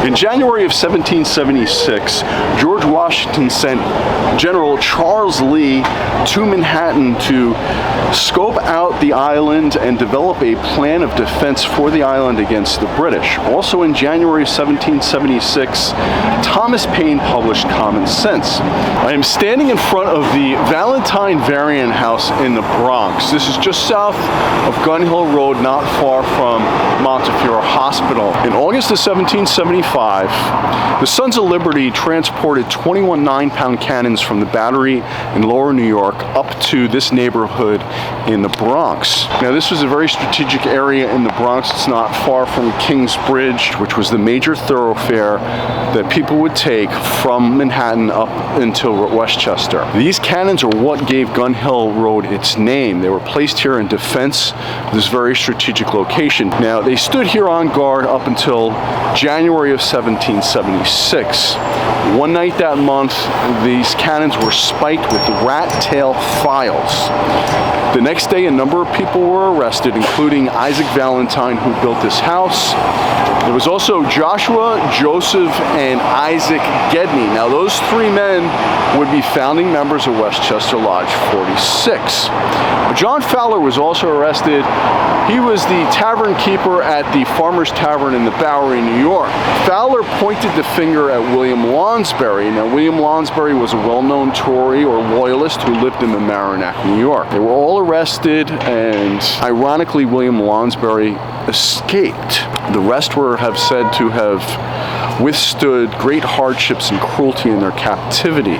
In January of 1776, George Washington sent General Charles Lee to Manhattan to scope out the island and develop a plan of defense for the island against the British. Also in January 1776, Thomas Paine published Common Sense. I am standing in front of the Valentine Varian House in the Bronx. This is just south of Gun Hill Road, not far from Montefiore Hospital. In August of 1775, the Sons of Liberty transported 21 9-pound cannons from the Battery in Lower New York up to this neighborhood in the Bronx. Now, this was a very strategic area in the Bronx. It's not far from Kingsbridge, which was the major thoroughfare that people would take from Manhattan up until Westchester. These cannons are what gave Gun Hill Road its name. They were placed here in defense of this very strategic location. Now, they stood here on guard up until January of 1776. One night that month, these cannons were spiked with rat tail files. The next day, a number of people were arrested, including Isaac Valentine, who built this house. There was also Joshua, Joseph, and Isaac Gedney. Now, those three men would be founding members of Westchester Lodge 46. John Fowler was also arrested. He was the tavern keeper at the Farmer's Tavern in the Bowery, New York. Fowler pointed the finger at William Lonsberry. Now, William Lonsberry was a well-known Tory or Loyalist who lived in Mamaroneck, New York. They were all arrested, and ironically, William Lonsberry escaped. The rest have said to have withstood great hardships and cruelty in their captivity.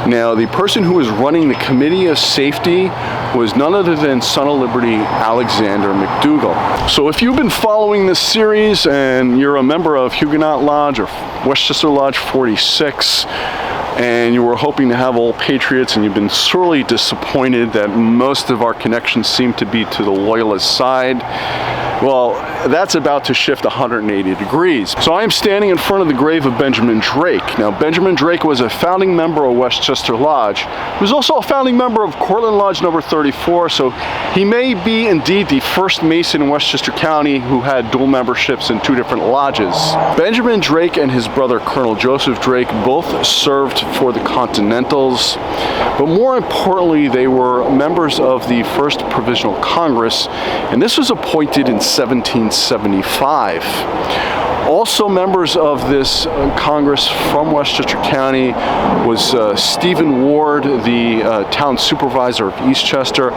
Now, the person who was running the Committee of Safety was none other than Son of Liberty Alexander McDougall. So if you've been following this series and you're a member of Huguenot Lodge or Westchester Lodge 46, and you were hoping to have all patriots and you've been sorely disappointed that most of our connections seem to be to the loyalist side, well, that's about to shift 180 degrees. So I am standing in front of the grave of Benjamin Drake. Now, Benjamin Drake was a founding member of Westchester Lodge. He was also a founding member of Cortland Lodge number 34, so he may be indeed the first Mason in Westchester County who had dual memberships in two different lodges. Benjamin Drake and his brother Colonel Joseph Drake both served for the Continentals, but more importantly, they were members of the First Provisional Congress, and this was appointed in 1775. Also members of this Congress from Westchester County was Stephen Ward, the town supervisor of Eastchester,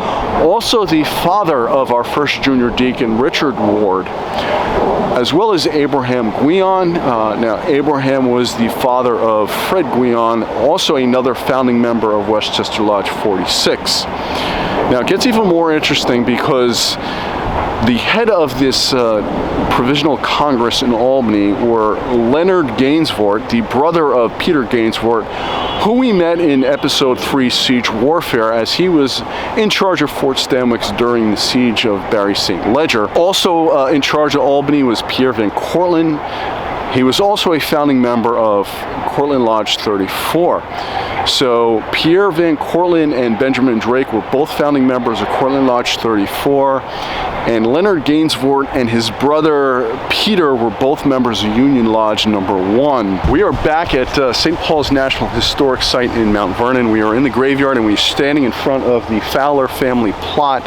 also the father of our first junior deacon, Richard Ward, as well as Abraham Guion. Now, Abraham was the father of Fred Guion, also another founding member of Westchester Lodge 46. Now, it gets even more interesting because the head of this Provisional Congress in Albany were Leonard Gainsfort, the brother of Peter Gainsfort, who we met in episode 3, Siege Warfare, as he was in charge of Fort Stanwix during the siege of Bury St. Ledger. Also in charge of Albany was Pierre Van Cortlandt. He was also a founding member of Cortland Lodge 34. So Pierre Van Cortlandt and Benjamin Drake were both founding members of Cortland Lodge 34, and Leonard Gainsfort and his brother Peter were both members of Union Lodge number 1. We are back at St. Paul's National Historic Site in Mount Vernon. We are in the graveyard and we're standing in front of the Fowler family plot.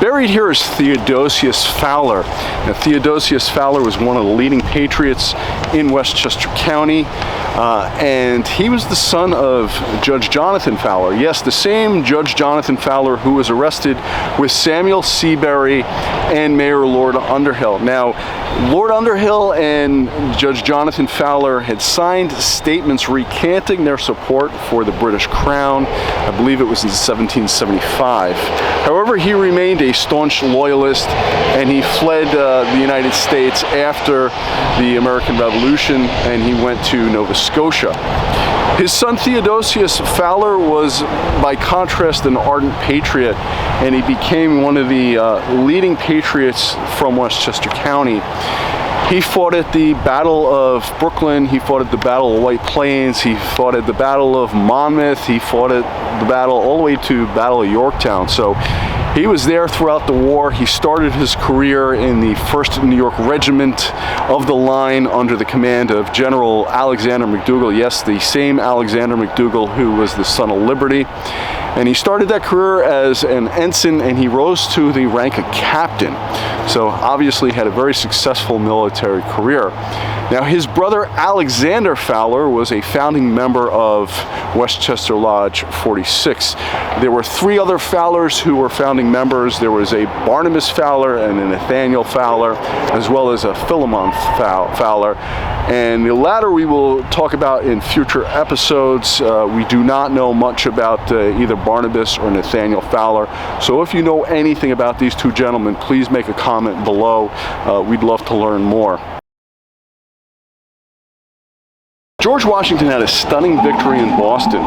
Buried here is Theodosius Fowler. Now, Theodosius Fowler was one of the leading patriots in Westchester County, and he was the son of Judge Jonathan Fowler. Yes, the same Judge Jonathan Fowler who was arrested with Samuel Seabury and Mayor Lord Underhill. Now, Lord Underhill and Judge Jonathan Fowler had signed statements recanting their support for the British Crown. I believe it was in 1775. However, he remained a staunch loyalist, and he fled the United States after the American Revolution, and he went to Nova Scotia. His son Theodosius Fowler was, by contrast, an ardent patriot, and he became one of the leading patriots from Westchester County. He fought at the Battle of Brooklyn, he fought at the Battle of White Plains, he fought at the Battle of Monmouth, he fought at the battle all the way to Battle of Yorktown. So He was there throughout the war. He started his career in the 1st New York Regiment of the Line under the command of General Alexander McDougall. Yes, the same Alexander McDougall who was the son of liberty. And he started that career as an ensign, and he rose to the rank of captain. So obviously had a very successful military career. Now his brother Alexander Fowler was a founding member of Westchester Lodge 46. There were 3 other Fowlers who were founding members. There was a Barnabas Fowler and a Nathaniel Fowler, as well as a Philemon Fowler. And the latter we will talk about in future episodes. We do not know much about either Barnabas or Nathaniel Fowler. So if you know anything about these 2 gentlemen, please make a comment below. We'd love to learn more. George Washington had a stunning victory in Boston.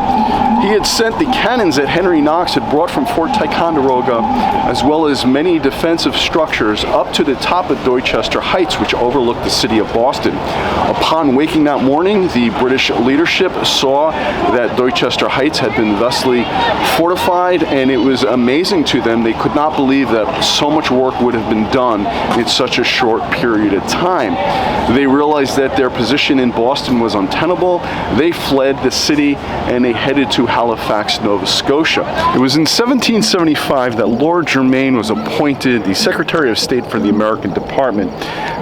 He had sent the cannons that Henry Knox had brought from Fort Ticonderoga, as well as many defensive structures, up to the top of Dorchester Heights, which overlooked the city of Boston. Upon waking that morning, the British leadership saw that Dorchester Heights had been thusly fortified, and it was amazing to them. They could not believe that so much work would have been done in such a short period of time. They realized that their position in Boston was untenable. They fled the city and they headed to Halifax, Nova Scotia. It was in 1775 that Lord Germain was appointed the Secretary of State for the American Department.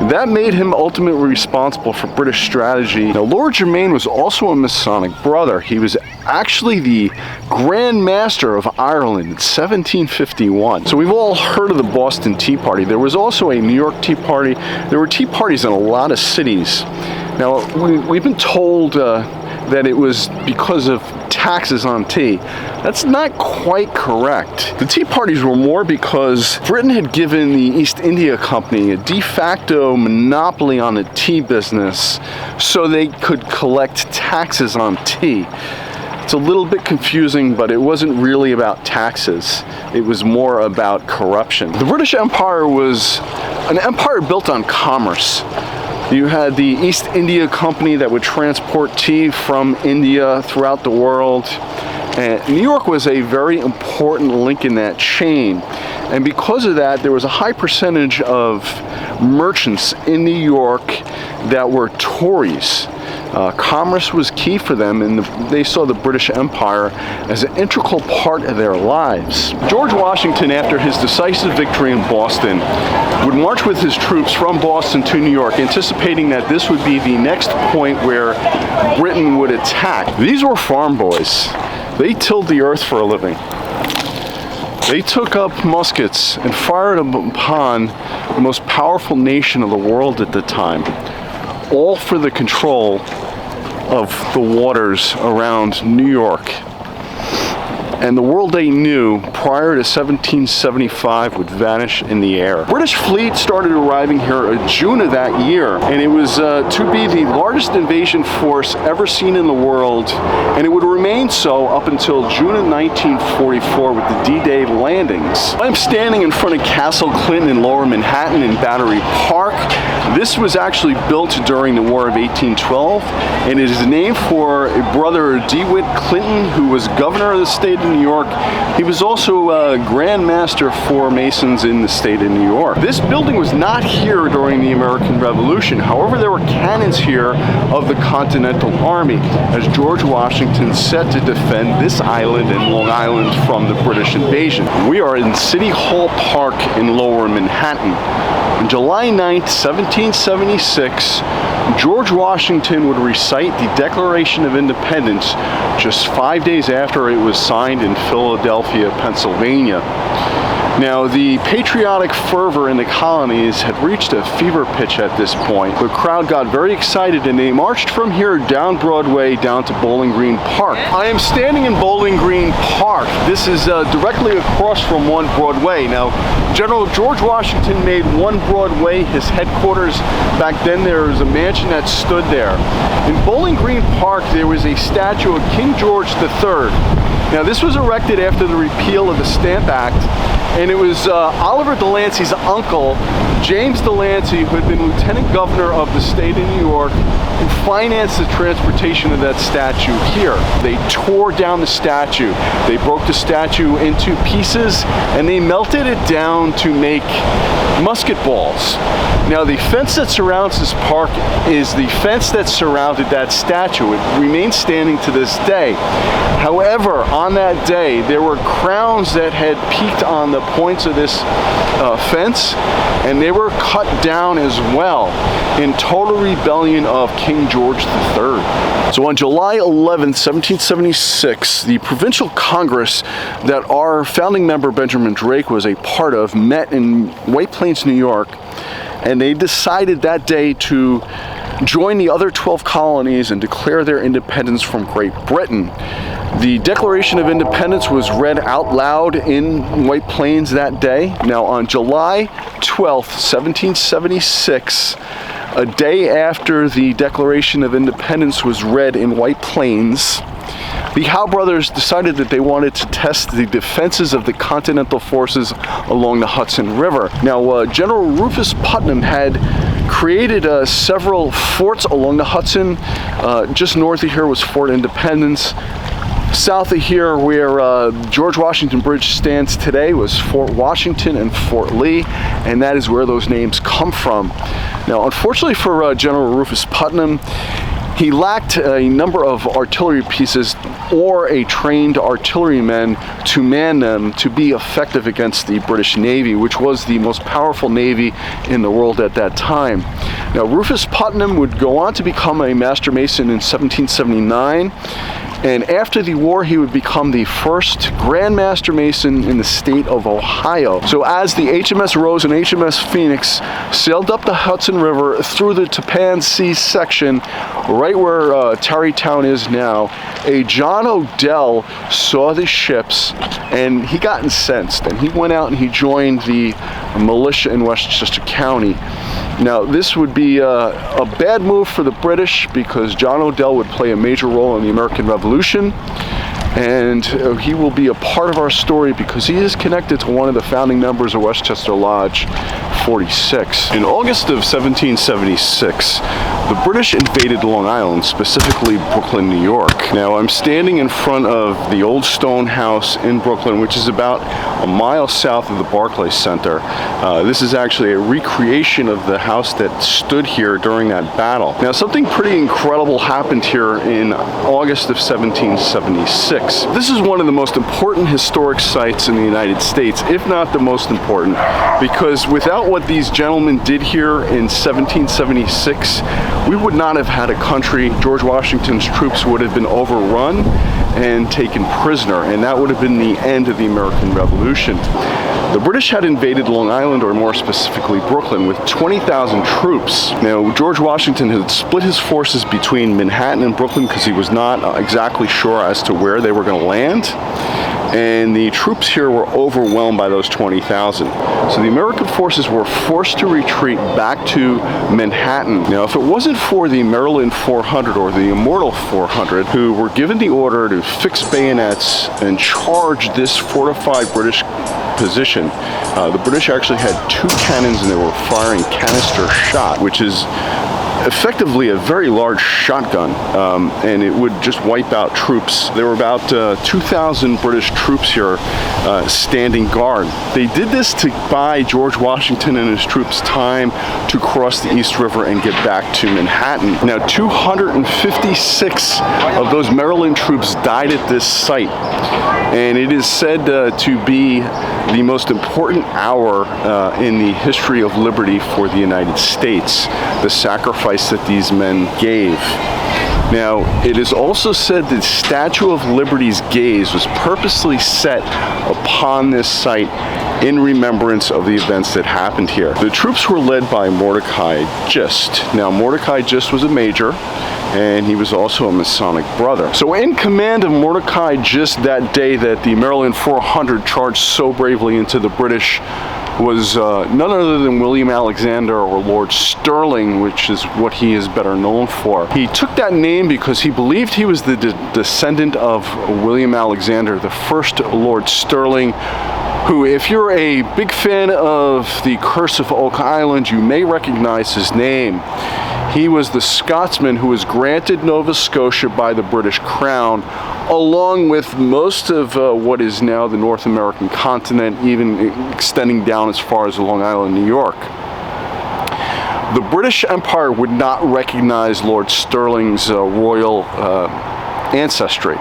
That made him ultimately responsible for British strategy. Now, Lord Germain was also a Masonic brother. He was actually the Grand Master of Ireland in 1751. So we've all heard of the Boston Tea Party. There was also a New York Tea Party. There were tea parties in a lot of cities. Now, we've been told that it was because of taxes on tea. That's not quite correct. The tea parties were more because Britain had given the East India Company a de facto monopoly on the tea business so they could collect taxes on tea. It's a little bit confusing, but it wasn't really about taxes. It was more about corruption. The British Empire was an empire built on commerce. You had the East India Company that would transport tea from India throughout the world. And New York was a very important link in that chain. And because of that, there was a high percentage of merchants in New York that were Tories. Commerce was key for them, and they saw the British Empire as an integral part of their lives. George Washington, after his decisive victory in Boston, would march with his troops from Boston to New York, anticipating that this would be the next point where Britain would attack. These were farm boys. They tilled the earth for a living. They took up muskets and fired upon the most powerful nation of the world at the time, all for the control of the waters around New York. And the world they knew prior to 1775 would vanish in the air. British fleet started arriving here in June of that year, and it was to be the largest invasion force ever seen in the world, and it would remain so up until June of 1944 with the D-Day landings. I'm standing in front of Castle Clinton in Lower Manhattan in Battery Park. This was actually built during the War of 1812, and it is named for a brother DeWitt Clinton, who was governor of the state of New York. He was also a Grand Master for Masons in the state of New York. This building was not here during the American Revolution. However, there were cannons here of the Continental Army as George Washington set to defend this island and Long Island from the British invasion. We are in City Hall Park in Lower Manhattan. On July 9th, 1776, George Washington would recite the Declaration of Independence just 5 days after it was signed in Philadelphia, Pennsylvania. Now, the patriotic fervor in the colonies had reached a fever pitch at this point. The crowd got very excited and they marched from here down Broadway down to Bowling Green Park. I am standing in Bowling Green Park. This is directly across from 1 Broadway. Now, General George Washington made 1 Broadway his headquarters. Back then there was a mansion that stood there. In Bowling Green Park there was a statue of King George III. Now this was erected after the repeal of the Stamp Act, and it was Oliver Delancey's uncle, James Delancey, who had been Lieutenant Governor of the state of New York, who financed the transportation of that statue here. They tore down the statue. They broke the statue into pieces, and they melted it down to make musket balls. Now the fence that surrounds this park is the fence that surrounded that statue. It remains standing to this day. However, on that day, there were crowns that had peaked on the points of this fence, and they were cut down as well in total rebellion of King George III. So on July 11th, 1776, the Provincial Congress that our founding member Benjamin Drake was a part of met in White Plains, New York, and they decided that day to join the other 12 colonies and declare their independence from Great Britain. The Declaration of Independence was read out loud in White Plains that day. Now on July 12th, 1776, a day after the Declaration of Independence was read in White Plains, the Howe brothers decided that they wanted to test the defenses of the Continental forces along the Hudson River. Now, General Rufus Putnam had created several forts along the Hudson. Just north of here was Fort Independence. South of here, where George Washington Bridge stands today, was Fort Washington and Fort Lee, and that is where those names come from. Now, unfortunately for General Rufus Putnam, he lacked a number of artillery pieces or a trained artilleryman to man them to be effective against the British Navy, which was the most powerful navy in the world at that time. Now, Rufus Putnam would go on to become a Master Mason in 1779. And after the war, he would become the first Grand Master Mason in the state of Ohio. So as the HMS Rose and HMS Phoenix sailed up the Hudson River through the Tappan Sea section, right where Tarrytown is now, a John Odell saw the ships and he got incensed, and he went out and he joined the militia in Westchester County. Now, this would be a bad move for the British, because John Odell would play a major role in the American Revolution, and he will be a part of our story because he is connected to one of the founding members of Westchester Lodge 46. In August of 1776, the British invaded Long Island, specifically Brooklyn, New York. Now, I'm standing in front of the old stone house in Brooklyn, which is about a mile south of the Barclays Center. This is actually a recreation of the house that stood here during that battle. Now, something pretty incredible happened here in August of 1776. This is one of the most important historic sites in the United States, if not the most important, because without what these gentlemen did here in 1776, we would not have had a country. George Washington's troops would have been overrun and taken prisoner, and that would have been the end of the American Revolution. The British had invaded Long Island, or more specifically Brooklyn, with 20,000 troops. Now, George Washington had split his forces between Manhattan and Brooklyn because he was not exactly sure as to where they were going to land. And the troops here were overwhelmed by those 20,000. So the American forces were forced to retreat back to Manhattan. Now, if it wasn't for the Maryland 400, or the Immortal 400, who were given the order to fix bayonets and charge this fortified British position, the British actually had 2 cannons, and they were firing canister shot, which is effectively a very large shotgun, and it would just wipe out troops. There were about 2,000 British troops here standing guard. They did this to buy George Washington and his troops time to cross the East River and get back to Manhattan. Now, 256 of those Maryland troops died at this site, and it is said to be the most important hour in the history of liberty for the United States, the sacrifice that these men gave. Now, it is also said that Statue of Liberty's gaze was purposely set upon this site in remembrance of the events that happened here. The troops were led by Mordecai Gist. Now, Mordecai Gist was a major, and he was also a Masonic brother. So in command of Mordecai Gist that day that the Maryland 400 charged so bravely into the British was none other than William Alexander, or Lord Stirling, which is what he is better known for. He took that name because he believed he was the descendant of William Alexander, the first Lord Stirling, who, if you're a big fan of The Curse of Oak Island, you may recognize his name. He was the Scotsman who was granted Nova Scotia by the British Crown, along with most of what is now the North American continent, even extending down as far as Long Island, New York. The British Empire would not recognize Lord Stirling's royal ancestry.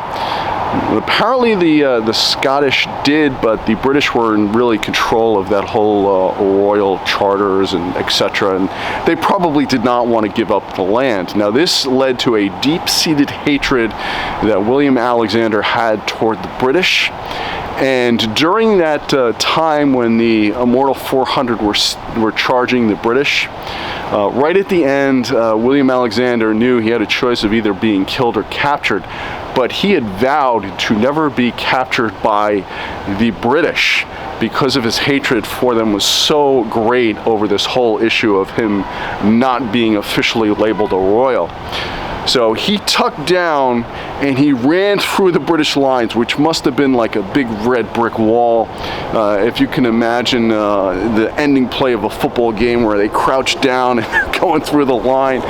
Apparently the Scottish did, but the British were in really control of that whole royal charters and etc., and they probably did not want to give up the land. Now this led to a deep-seated hatred that William Alexander had toward the British, and during that time when the Immortal 400 were charging the British, right at the end, William Alexander knew he had a choice of either being killed or captured, but he had vowed to never be captured by the British because of his hatred for them was so great over this whole issue of him not being officially labeled a royal. So he tucked down and he ran through the British lines, which must have been like a big red brick wall. If you can imagine the ending play of a football game where they crouch down and going through the line.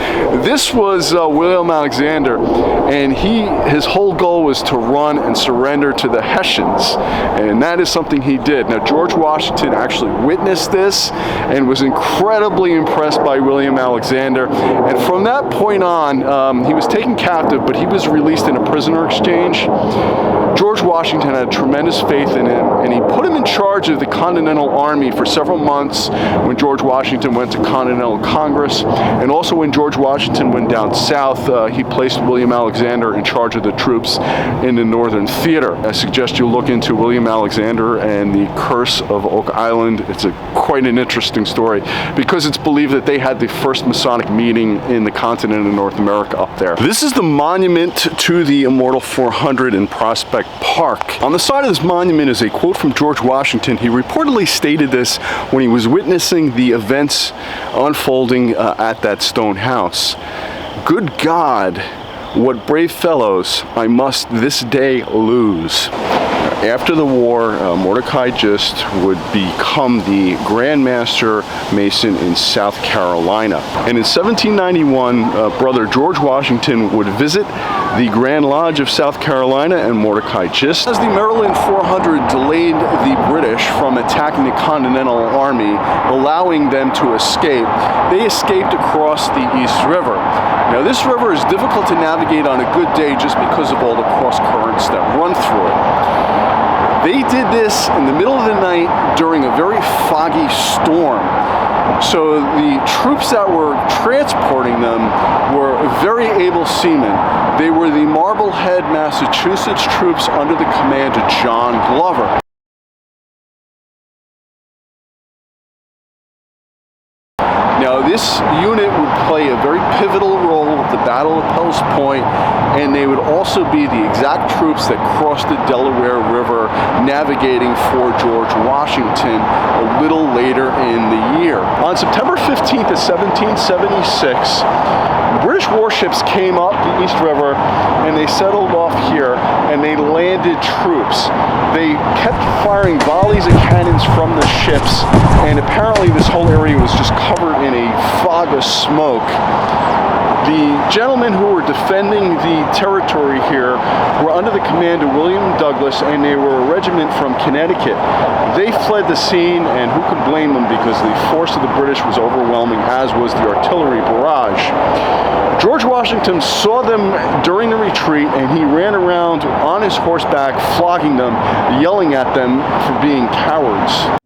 This was William Alexander, and his whole goal was to run and surrender to the Hessians, and that is something he did. Now George Washington actually witnessed this and was incredibly impressed by William Alexander, and from that point on, he was taken captive, but he was released in a prisoner exchange. George Washington had tremendous faith in him, and he put him in charge of the Continental Army for several months when George Washington went to Continental Congress, and also when George Washington went down south, he placed William Alexander in charge of the troops in the Northern Theater. I suggest you look into William Alexander and the Curse of Oak Island. It's quite an interesting story because it's believed that they had the first Masonic meeting in the continent of North America up there. This is the monument to the Immortal 400 in Prospect Park. On the side of this monument is a quote from George Washington. He reportedly stated this when he was witnessing the events unfolding at that stone house. "Good God, what brave fellows I must this day lose." After the war, Mordecai Gist would become the Grand Master Mason in South Carolina. And in 1791, brother George Washington would visit the Grand Lodge of South Carolina and Mordecai Gist. As the Maryland 400 delayed the British from attacking the Continental Army, allowing them to escape, they escaped across the East River. Now this river is difficult to navigate on a good day just because of all the cross currents that run through it. They did this in the middle of the night during a very foggy storm. So the troops that were transporting them were very able seamen. They were the Marblehead, Massachusetts troops under the command of John Glover. Now this unit would play a very pivotal role at the Battle of Pell's Point, and they would also be the exact troops that crossed the Delaware River navigating for George Washington a little later in the year. On September 15th of 1776, British warships came up the East River and they settled off here and they landed troops. They kept firing volleys of cannons from the ships, and apparently this whole area was just covered in a fog of smoke. The gentlemen who were defending the territory here were under the command of William Douglas, and they were a regiment from Connecticut. They fled the scene, and who could blame them, because the force of the British was overwhelming, as was the artillery barrage. George Washington saw them during the retreat, and he ran around on his horseback, flogging them, yelling at them for being cowards.